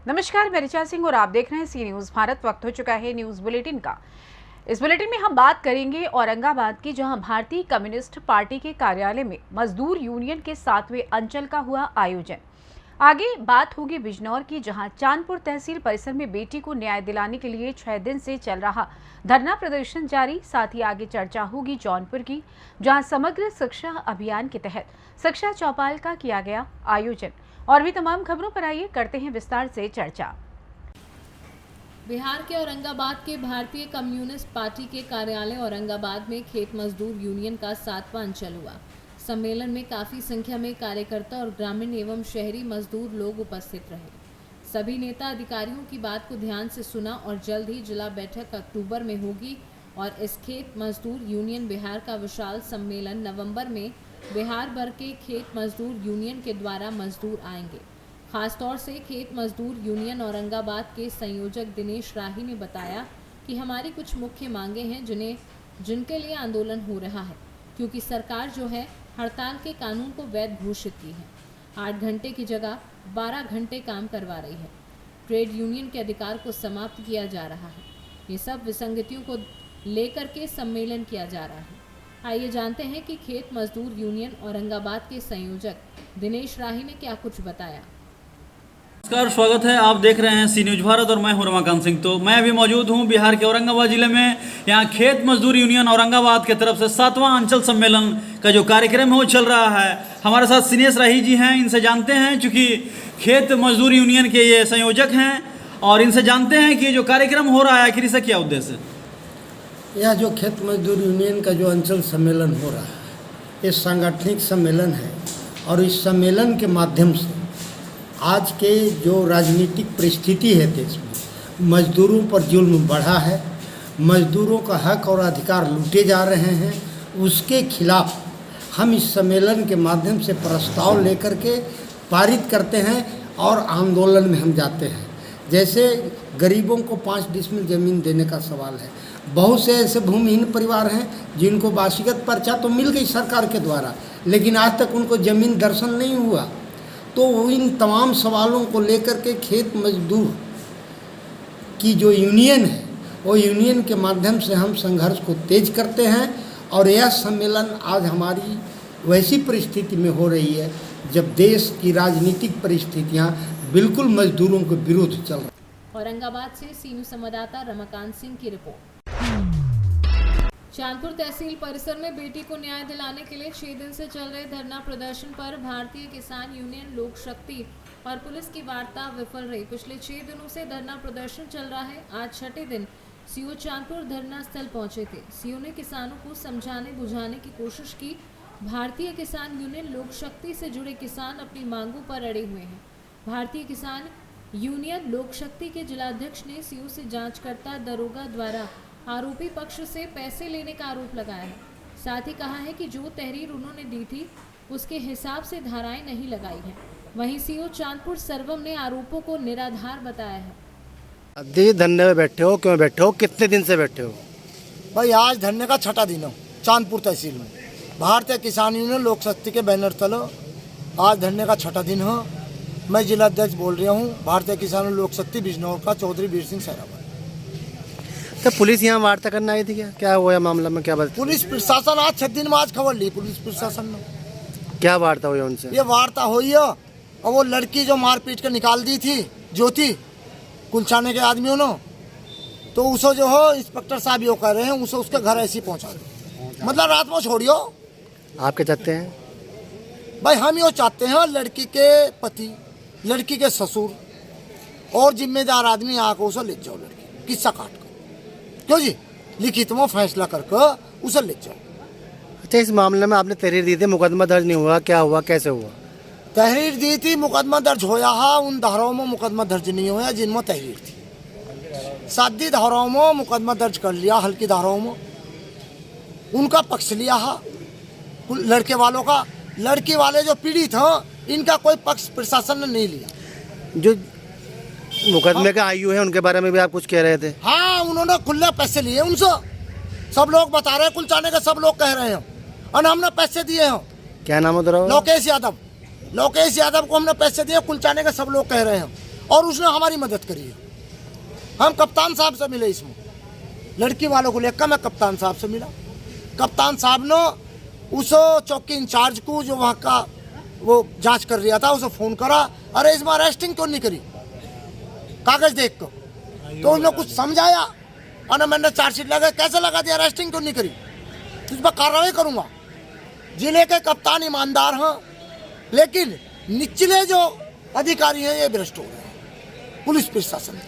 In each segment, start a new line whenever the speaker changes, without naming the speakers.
नमस्कार, मैं ऋचा सिंह और आप देख रहे हैं सी न्यूज भारत। वक्त हो चुका है न्यूज बुलेटिन का। इस बुलेटिन में हम बात करेंगे औरंगाबाद की, जहां भारतीय कम्युनिस्ट पार्टी के कार्यालय में मजदूर यूनियन के 7वें अंचल का हुआ आयोजन। आगे बात होगी बिजनौर की, जहां चांदपुर तहसील परिसर में बेटी को न्याय दिलाने के लिए 6 दिन से चल रहा धरना प्रदर्शन जारी। साथ ही आगे चर्चा होगी जौनपुर की, जहां समग्र शिक्षा अभियान के तहत शिक्षा चौपाल का किया गया आयोजन। और भी तमाम खबरों पर आइए करते हैं विस्तार से चर्चा।
बिहार के औरंगाबाद के भारतीय कम्युनिस्ट पार्टी के कार्यालय औरंगाबाद में खेत मजदूर यूनियन का 7वां अंचल हुआ। सम्मेलन में काफी संख्या में कार्यकर्ता और ग्रामीण एवं शहरी मजदूर लोग उपस्थित रहे। सभी नेता अधिकारियों की बात को ध्यान से सुना और जल्द ही जिला बैठक अक्टूबर में होगी और इस खेत मजदूर यूनियन बिहार का विशाल सम्मेलन नवंबर में बिहार भर के खेत मजदूर यूनियन के द्वारा मजदूर आएंगे। खासतौर से खेत मजदूर यूनियन औरंगाबाद के संयोजक दिनेश राही ने बताया कि हमारी कुछ मुख्य मांगे हैं जिनके लिए आंदोलन हो रहा है, क्योंकि सरकार जो है हड़ताल के कानून को वैध घोषित की है। 8 घंटे की जगह 12 घंटे काम करवा रही है। ट्रेड यूनियन के अधिकार को समाप्त किया जा रहा है। ये सब विसंगतियों को लेकर के सम्मेलन किया जा रहा है। आइए जानते हैं कि खेत मजदूर यूनियन औरंगाबाद के संयोजक दिनेश राही ने क्या कुछ बताया।
नमस्कार, स्वागत है। आप देख रहे हैं सी न्यूज भारत और मैं हूं रमाकांत सिंह। तो मैं अभी मौजूद हूं बिहार के औरंगाबाद जिले में। यहां खेत मजदूर यूनियन औरंगाबाद की तरफ से 7वां अंचल सम्मेलन का जो कार्यक्रम है वो चल रहा है। हमारे साथ दिनेश राही जी हैं, इनसे जानते हैं, चूँकि खेत मजदूर यूनियन के ये संयोजक हैं, और इनसे जानते हैं कि जो कार्यक्रम हो रहा है आखिर इसका क्या उद्देश्य है।
यह जो खेत मजदूर यूनियन का जो अंचल सम्मेलन हो रहा है, ये सांगठनिक सम्मेलन है और इस सम्मेलन के माध्यम से आज के जो राजनीतिक परिस्थिति है देश में, मजदूरों पर जुल्म बढ़ा है, मजदूरों का हक और अधिकार लूटे जा रहे हैं, उसके खिलाफ हम इस सम्मेलन के माध्यम से प्रस्ताव लेकर के पारित करते हैं और आंदोलन में हम जाते हैं। जैसे गरीबों को 5 डिसमिल ज़मीन देने का सवाल है। बहुत से ऐसे भूमिहीन परिवार हैं जिनको वार्षिकत पर्चा तो मिल गई सरकार के द्वारा, लेकिन आज तक उनको ज़मीन दर्शन नहीं हुआ। तो इन तमाम सवालों को लेकर के खेत मजदूर की जो यूनियन है, वो यूनियन के माध्यम से हम संघर्ष को तेज करते हैं। और यह सम्मेलन आज हमारी वैसी परिस्थिति में हो रही है जब देश की राजनीतिक परिस्थितियां बिल्कुल मजदूरों के विरुद्ध चल रही हैं।
औरंगाबाद से सी न्यूज संवाददाता रमाकांत सिंह की रिपोर्ट। चांदपुर तहसील परिसर में बेटी को न्याय दिलाने के लिए 6 दिन से चल रहे धरना प्रदर्शन पर भारतीय किसान यूनियन, लोक शक्ति और पुलिस की वार्ता विफल रही। पिछले 6 दिनों से धरना प्रदर्शन चल रहा है। आज 6ठे दिन सीओ चांदपुर धरना स्थल पहुंचे थे। सीओ ने किसानों को समझाने बुझाने की कोशिश की। भारतीय किसान यूनियन, लोक शक्ति से जुड़े किसान अपनी मांगों पर अड़े हुए हैं। भारतीय किसान यूनियन लोक शक्ति के जिलाध्यक्ष ने सीओ से जांचकर्ता दरोगा द्वारा आरोपी पक्ष से पैसे लेने का आरोप लगाया है। साथ ही कहा है कि जो तहरीर उन्होंने दी थी उसके हिसाब से धाराएं नहीं लगाई है। वहीं सीओ चांदपुर सर्वम ने आरोपों को निराधार बताया है।
दी धरने में बैठे हो, क्यों बैठे हो, कितने दिन से बैठे हो?
भाई आज धरने का 6ठा दिन हो चांदपुर तहसील में। भारतीय किसान यूनियन लोक शक्ति के बैनर तले आज धरने का 6ठा दिन हो। मैं जिलाध्यक्ष बोल रहा हूँ भारतीय किसान लोक शक्ति बिजनौर का, चौधरी वीर सिंह सैरावत।
तो पुलिस यहाँ वार्ता करने आई थी क्या हुआ मामला में, क्या बात?
पुलिस प्रशासन आज 6 दिन में आज खबर ली पुलिस प्रशासन ने।
क्या वार्ता हुई उनसे?
ये वार्ता हुई है और वो लड़की जो मार पीट के निकाल दी थी ज्योति कुलछाने के आदमियों ने, तो उसे जो हो इंस्पेक्टर साहब यो कह रहे हैं उसे उसके घर ऐसे ही पहुँचा दो, मतलब रात में छोड़ियो।
आप क्या चाहते हैं?
भाई हम यो चाहते हैं लड़की के पति, लड़की के ससुर और जिम्मेदार आदमी आकर उसे ले जाओ, लड़की किस्सा काट कर, क्यों जी, लिखित में फैसला करके उसे ले जाओ।
अच्छा, इस मामले में आपने तहरीर दी थी, मुकदमा दर्ज नहीं हुआ, क्या हुआ, कैसे हुआ?
तहरीर दी थी, मुकदमा दर्ज होया है। उन धाराओं में मुकदमा दर्ज नहीं होया जिनमें तहरीर थी। सादी धाराओं में मुकदमा दर्ज कर लिया, हल्की धाराओं में उनका पक्ष लिया है लड़के वालों का। लड़की वाले जो पीड़ित हैं इनका कोई पक्ष प्रशासन ने नहीं लिया। जो
मुकदमे का आयु है उनके बारे में भी आप कुछ कह रहे थे?
हाँ, उन्होंने खुले पैसे लिए उनसे, सब लोग बता रहे हैं, कुलचाने के सब लोग कह रहे हैं, और हमने पैसे दिए हैं।
क्या नाम है?
लोकेश यादव को हमने पैसे दिए, कुलचाने के सब लोग कह रहे हैं। और उसने हमारी मदद करी है। हम कप्तान साहब से मिले, इसमें लड़की वालों को लेकर मैं कप्तान साहब से मिला। कप्तान साहब ने उस चौकी इंचार्ज को जो वहाँ का वो जांच कर रहा था उसे फ़ोन करा, अरे इसमें अरेस्टिंग क्यों नहीं करी कागज़ देख कर, तो उसने कुछ समझाया और मैंने चार्जशीट लगा, कैसे लगा दिया, अरेस्टिंग क्यों नहीं करी, तो इस पर कार्रवाई करूँगा। जिले के कप्तान ईमानदार हैं, लेकिन निचले जो अधिकारी हैं ये भ्रष्ट हो रहे हैं, पुलिस प्रशासन।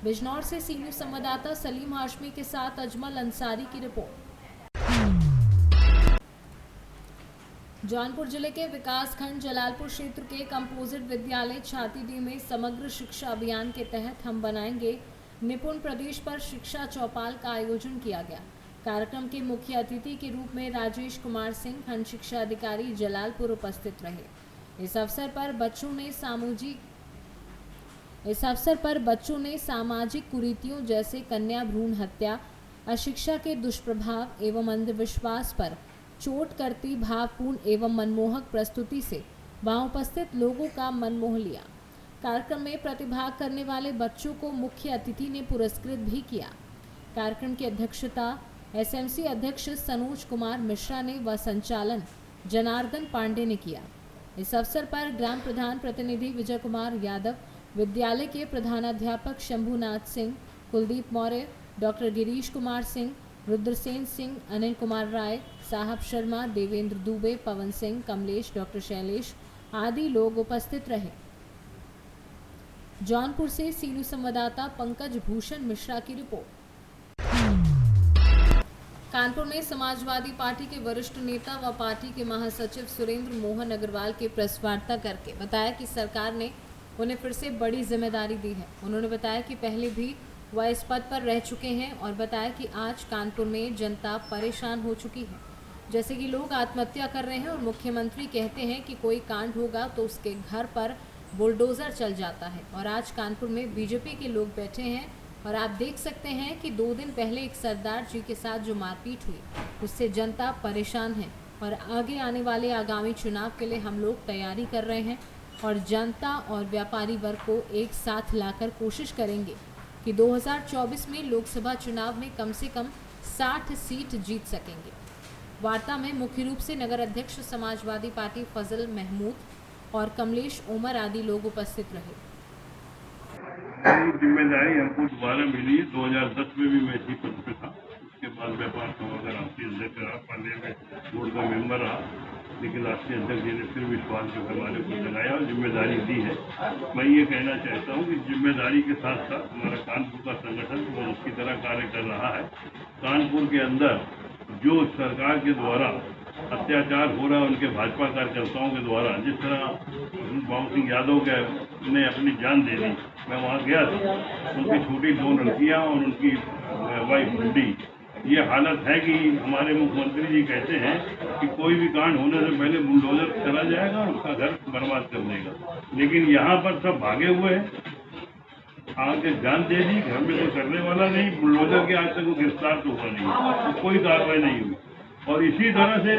बिजनौर से सी न्यूज़ संवाददाता सलीम हाशमी के साथ अजमल अंसारी की रिपोर्ट। जौनपुर जिले के विकासखंड जलालपुर क्षेत्र के कंपोजिट विद्यालय छातीडीह में समग्र शिक्षा अभियान के तहत हम बनाएंगे निपुण प्रदेश पर शिक्षा चौपाल का आयोजन किया गया। कार्यक्रम के मुख्य अतिथि के रूप में राजेश कुमार सिंह खंड शिक्षा अधिकारी जलालपुर उपस्थित रहे। इस अवसर पर बच्चों ने सामाजिक कुरीतियों जैसे कन्या भ्रूण हत्या, अशिक्षा के दुष्प्रभाव एवं अंधविश्वास पर चोट करती भावपूर्ण एवं मनमोहक प्रस्तुति से वहां उपस्थित लोगों का मन मोह लिया। कार्यक्रम में प्रतिभाग करने वाले बच्चों को मुख्य अतिथि ने पुरस्कृत भी किया। कार्यक्रम की अध्यक्षता एसएमसी अध्यक्ष सनोज कुमार मिश्रा ने व संचालन जनार्दन पांडे ने किया। इस अवसर पर ग्राम प्रधान प्रतिनिधि विजय कुमार यादव, विद्यालय के प्रधानाध्यापक शंभुनाथ सिंह, कुलदीप मौर्य, डॉक्टर गिरीश कुमार सिंह, रुद्रसेन सिंह, अनिल कुमार राय, साहब शर्मा, देवेंद्र दुबे, पवन सिंह, कमलेश, डॉक्टर शैलेश आदि लोग उपस्थित रहे। जौनपुर से सी न्यूज़ संवाददाता पंकज भूषण मिश्रा की रिपोर्ट। कानपुर में समाजवादी पार्टी के वरिष्ठ नेता व पार्टी के महासचिव सुरेंद्र मोहन अग्रवाल के प्रेस वार्ता करके बताया कि सरकार ने उन्हें फिर से बड़ी जिम्मेदारी दी है। उन्होंने बताया कि पहले भी वह इस पद पर रह चुके हैं और बताया कि आज कानपुर में जनता परेशान हो चुकी है, जैसे कि लोग आत्महत्या कर रहे हैं और मुख्यमंत्री कहते हैं कि कोई कांड होगा तो उसके घर पर बुलडोजर चल जाता है। और आज कानपुर में बीजेपी के लोग बैठे हैं और आप देख सकते हैं कि 2 दिन पहले एक सरदार जी के साथ जो मारपीट हुई उससे जनता परेशान है और आगे आने वाले आगामी चुनाव के लिए हम लोग तैयारी कर रहे हैं और जनता और व्यापारी वर्ग को एक साथ लाकर कोशिश करेंगे कि 2024 में लोकसभा चुनाव में कम से कम 60 सीट जीत सकेंगे। वार्ता में मुख्य रूप से नगर अध्यक्ष समाजवादी पार्टी फजल महमूद और कमलेश उमर आदि लोग उपस्थित रहे।
जिम्मेदारी हमको दोबारा मिली है। 2010 में भी मैं इसी पद पे था, उसके बाद व्यापार संवर्धन राष्ट्रीय अध्यक्ष रहा, पार्लियामेंट बोर्ड का मेंबर रहा, लेकिन राष्ट्रीय अध्यक्ष जी ने फिर विश्वास जो हमारे को लगाया और जिम्मेदारी दी है। मैं ये कहना चाहता हूँ कि जिम्मेदारी के साथ साथ हमारा कानपुर का संगठन वो उसकी तरह कार्य कर रहा है। कानपुर के अंदर जो सरकार के द्वारा अत्याचार हो रहा है उनके भाजपा कार्यकर्ताओं के द्वारा, जिस तरह बाबू सिंह यादव ने अपनी जान दे दी, मैं वहाँ गया था, उनकी छोटी 2 लड़कियाँ और उनकी वाइफ बूढ़ी, ये हालत है कि हमारे मुख्यमंत्री जी कहते हैं कि कोई भी कांड होने से पहले बुलडोजर चला जाएगा और उसका घर बर्बाद कर देगा, लेकिन यहाँ पर सब भागे हुए हैं, आगे जान दे दी, घर में तो करने वाला नहीं, बुलडोजर के आज तक वो गिरफ्तार तो हुआ नहीं, तो कोई कार्रवाई नहीं हुई। और इसी तरह से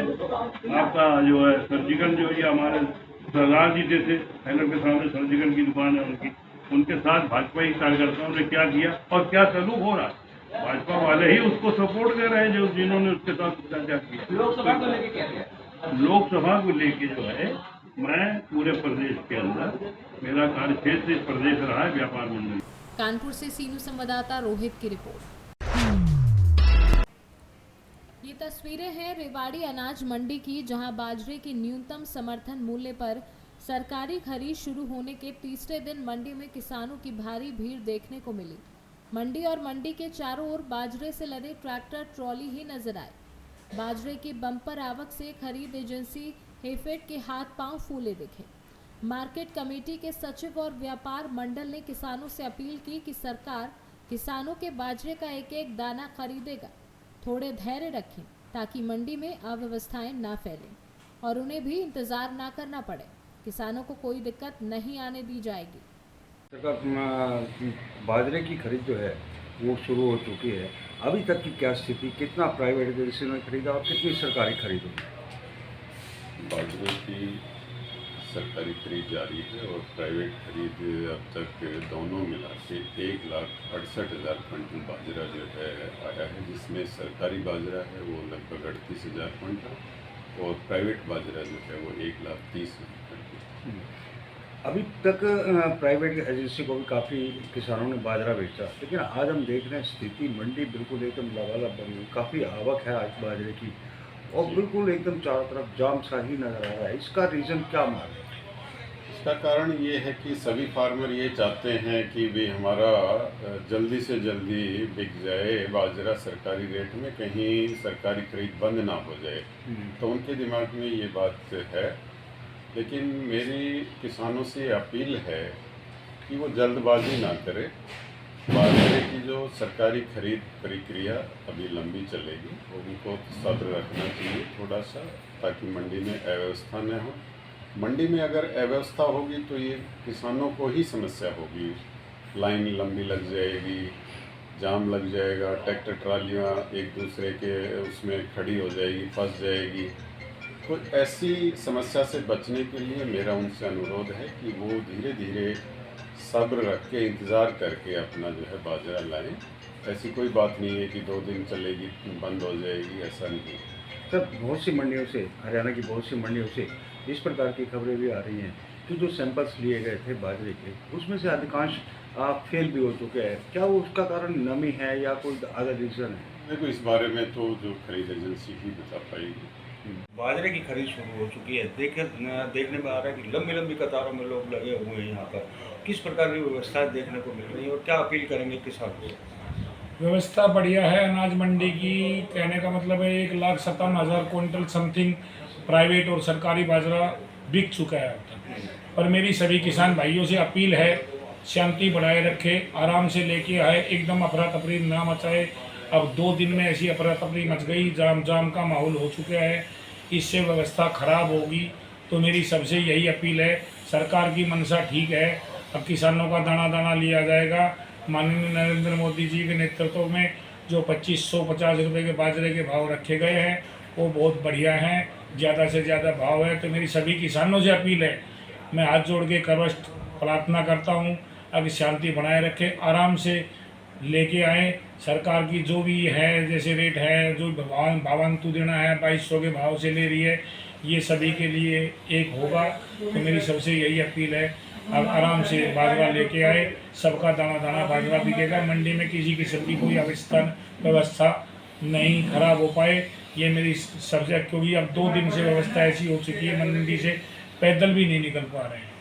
आपका जो है सर्जिकल जो ये हमारे सरदार जी थे, हैलर के सामने सर्जिकल की दुकान है उनके साथ भाजपा ही कार्यकर्ताओं ने क्या किया और क्या सलूक हो रहा है। भाजपा वाले ही उसको सपोर्ट कर रहे हैं जो जिन्होंने उसके साथ अत्याचार किया। लोकसभा को लेके क्या किया? लोकसभा को लेके जो है मैं पूरे प्रदेश के अंदर मेरा कार्य क्षेत्र इस प्रदेश रहा है व्यापार मंडल।
कानपुर से सी न्यूज़ संवाददाता रोहित की रिपोर्ट। ये तस्वीरें हैं रेवाड़ी अनाज मंडी की, जहां बाजरे की न्यूनतम समर्थन मूल्य पर सरकारी खरीद शुरू होने के तीसरे दिन मंडी में किसानों की भारी भीड़ देखने को मिली। मंडी और मंडी के चारों ओर बाजरे से लदे ट्रैक्टर ट्रॉली ही नजर आए। बाजरे की बम्पर आवक से खरीद एजेंसी हेफेड के हाथ पांव फूले दिखे। मार्केट कमेटी के सचिव और व्यापार मंडल ने किसानों से अपील की कि सरकार किसानों के बाजरे का एक एक दाना खरीदेगा, थोड़े धैर्य रखें ताकि मंडी में अव्यवस्थाएं ना फैलें और उन्हें भी इंतजार ना करना पड़े। किसानों को कोई दिक्कत नहीं आने दी जाएगी।
सरकार बाजरे की खरीद जो है वो शुरू हो चुकी है। अभी तक की क्या स्थिति, कितना प्राइवेट एजेंसी ने खरीदा और कितनी सरकारी खरीद हुई?
बाजरे की सरकारी खरीद जारी है और प्राइवेट खरीद अब तक दोनों मिला के 1,68,000 क्विंटल बाजरा जो है आया है, जिसमें सरकारी बाजरा है वो लगभग 38,000 क्विंटल और प्राइवेट बाजरा जो है वो 1,30,000 क्विंटल।
अभी तक प्राइवेट एजेंसी को भी काफ़ी किसानों ने बाजरा बेचा, लेकिन आज हम देख रहे हैं स्थिति मंडी बिल्कुल एकदम लबालब बनी हुई, काफ़ी आवक है आज बाजरे की और बिल्कुल एकदम चारों तरफ जाम सा ही नज़र आ रहा है। इसका रीज़न क्या मान है?
इसका कारण ये है कि सभी फार्मर ये चाहते हैं कि भी हमारा जल्दी से जल्दी बिक जाए बाजरा सरकारी रेट में, कहीं सरकारी खरीद बंद ना हो जाए, तो उनके दिमाग में ये बात है। लेकिन मेरी किसानों से अपील है कि वो जल्दबाजी ना करें। बाजरे की जो सरकारी खरीद प्रक्रिया अभी लंबी चलेगी, वो उनको सब्र रखना चाहिए थोड़ा सा, ताकि मंडी में अव्यवस्था न हो। मंडी में अगर अव्यवस्था होगी तो ये किसानों को ही समस्या होगी, लाइन लंबी लग जाएगी, जाम लग जाएगा, ट्रैक्टर ट्रालियाँ एक दूसरे के उसमें खड़ी हो जाएगी, फंस जाएगी। तो ऐसी समस्या से बचने के लिए मेरा उनसे अनुरोध है कि वो धीरे धीरे सब्र रख के इंतज़ार करके अपना जो है बाजरा लाएं। ऐसी कोई बात नहीं है कि 2 दिन चलेगी बंद हो जाएगी, ऐसा नहीं है।
सर, बहुत सी मंडियों से, हरियाणा की बहुत सी मंडियों से इस प्रकार की खबरें भी आ रही हैं कि जो सैंपल्स लिए गए थे बाजरे के, उसमें से अधिकांश फेल भी हो चुके हैं। क्या वो उसका कारण नमी है या कोई अदर रीज़न है?
देखो, इस बारे में तो जो खरीद एजेंसी ही बता पाएगी।
बाजरे की खरीद शुरू हो चुकी है, देखने में आ रहा है कि लंबी लंबी कतारों में लोग लगे हुए हैं यहाँ पर। किस प्रकार की व्यवस्था देखने को मिल रही है और क्या अपील करेंगे किसानों को?
व्यवस्था बढ़िया है अनाज मंडी की। कहने का मतलब है 1,57,000 क्विंटल समथिंग प्राइवेट और सरकारी बाजरा बिक चुका है अब तक। पर मेरी सभी किसान भाइयों से अपील है, शांति बनाए रखे, आराम से लेके आए, एकदम अफरा तफरी ना मचाए। अब 2 दिन में ऐसी अफरा तफरी मच गई, जाम का माहौल हो चुका है, इससे व्यवस्था खराब होगी। तो मेरी सबसे यही अपील है, सरकार की मंशा ठीक है, अब किसानों का दाना दाना लिया जाएगा। माननीय नरेंद्र मोदी जी के नेतृत्व में जो 2550 रुपये के बाजरे के भाव रखे गए हैं वो बहुत बढ़िया हैं, ज़्यादा से ज़्यादा भाव है। तो मेरी सभी किसानों से अपील है, मैं हाथ जोड़ के करवस्त प्रार्थना करता हूँ, अब शांति बनाए रखें, आराम से लेके आए। सरकार की जो भी है जैसे रेट है, जो भावांतु देना है 2200 के भाव से ले रही है, ये सभी के लिए एक होगा। तो मेरी सबसे यही अपील है, अब आराम से बाजरा लेके आए, सबका दाना दाना बाजरा बिकेगा। मंडी में किसी किस्म की कोई व्यवस्था नहीं खराब हो पाए, ये मेरी सबसे, क्योंकि अब 2 दिन से व्यवस्था ऐसी हो चुकी है, मंडी से पैदल भी नहीं निकल पा रहे हैं।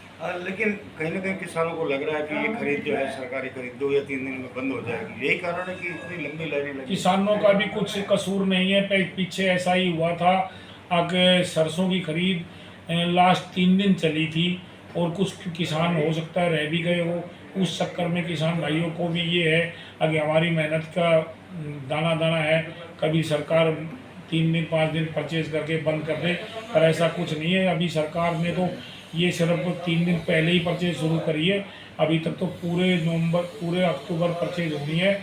लेकिन कहीं ना कहीं किसानों को लग रहा है कि ये खरीद जो है सरकारी खरीद 2 या 3 दिन में बंद हो जाएगी। यही कारण है कि इतनी लंबी लाइनें लगी।
किसानों का भी कुछ कसूर नहीं है, पीछे ऐसा ही हुआ था। आगे सरसों की खरीद लास्ट 3 दिन चली थी और कुछ किसान हो सकता है रह भी गए हो। उस चक्कर में किसान भाइयों को भी ये है, अगर हमारी मेहनत का दाना दाना है, कभी सरकार 3 दिन 5 दिन परचेज करके बंद कर दे, पर ऐसा कुछ नहीं है। अभी सरकार ने तो ये सिर्फ 3 दिन पहले ही परचेज शुरू करी है, अभी तक तो पूरे अक्टूबर परचेज होनी है।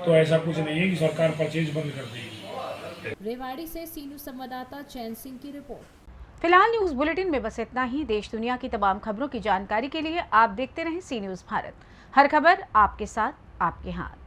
तो ऐसा कुछ नहीं है कि सरकार परचेज बंद कर देगी।
रेवाड़ी से सीनू संवाददाता चैन सिंह की रिपोर्ट।
फिलहाल न्यूज बुलेटिन में बस इतना ही। देश दुनिया की तमाम खबरों की जानकारी के लिए आप देखते रहें सी न्यूज़ भारत। हर खबर आपके साथ, आपके हाथ।